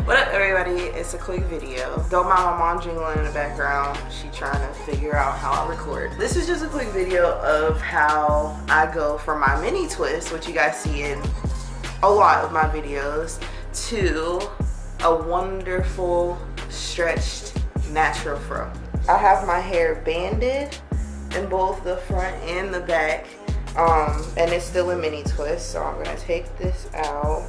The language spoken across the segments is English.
What up, everybody? It's a quick video. Don't mind my mom jingling in the background. She trying to figure out how I record. This is just a quick video of how I go from my mini twist, which you guys see in a lot of my videos, to a wonderful stretched natural fro. I have my hair banded in both the front and the back, and it's still a mini twist, so I'm gonna take this out.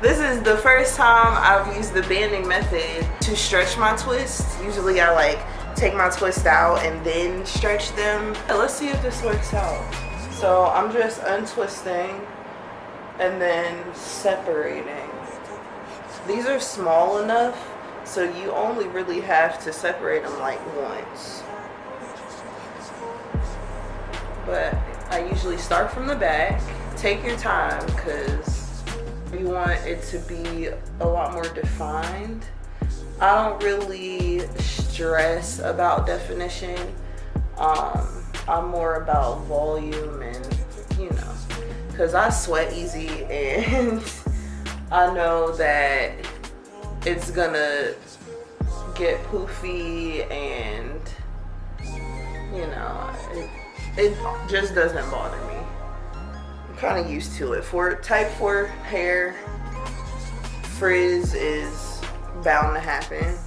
This is the first time I've used the banding method to stretch my twists. Usually I like take my twist out and then stretch them. Let's see if this works out. So I'm just untwisting and then separating. These are small enough, so you only really have to separate them like once. But I usually start from the back. Take your time because you want it to be a lot more defined. I don't really stress about definition. I'm more about volume and, you know, because I sweat easy and I know that it's gonna get poofy and, you know, it just doesn't bother me. I'm kind of used to it. For type 4 hair, frizz is bound to happen.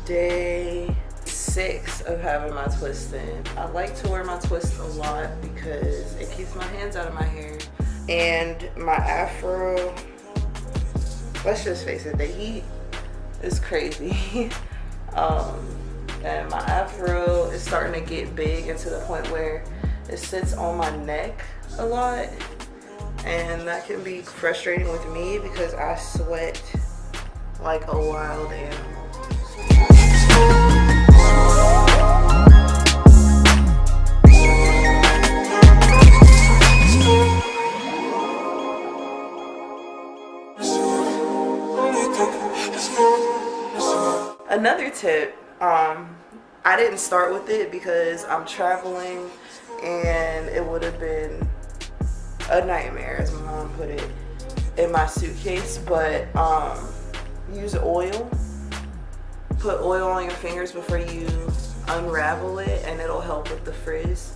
Day 6 of having my twist in. I like to wear my twist a lot because it keeps my hands out of my hair. And my afro, let's just face it, the heat is crazy. And my afro is starting to get big and to the point where it sits on my neck a lot. And that can be frustrating with me because I sweat like a wild animal. Another tip, I didn't start with it because I'm traveling and it would have been a nightmare, as my mom put it, in my suitcase, but use oil. Put oil on your fingers before you unravel it and it'll help with the frizz.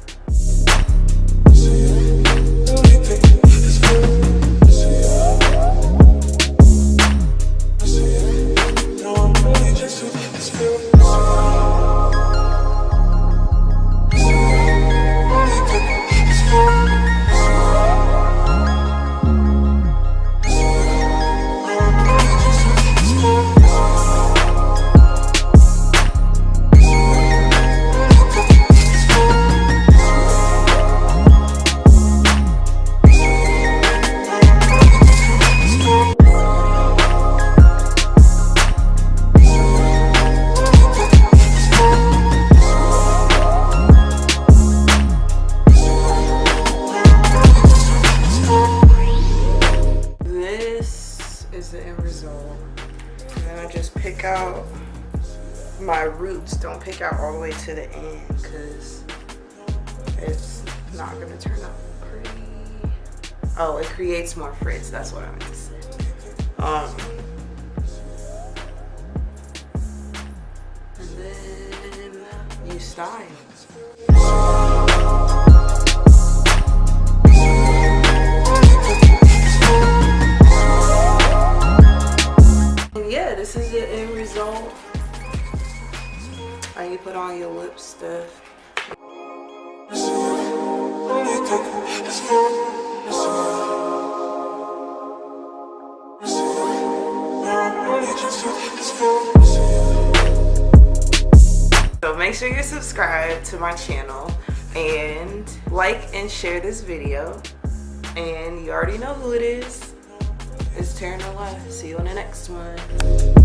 The end result, and then I just pick out my roots. Don't pick out all the way to the end because it's not gonna turn out pretty. Oh, it creates more frizz, that's what I meant to say. And then you style. Yeah, this is the end result. And you put on your lip stuff. So make sure you're subscribed to my channel and like and share this video. And you already know who it is. It's Tarin. See you in the next one.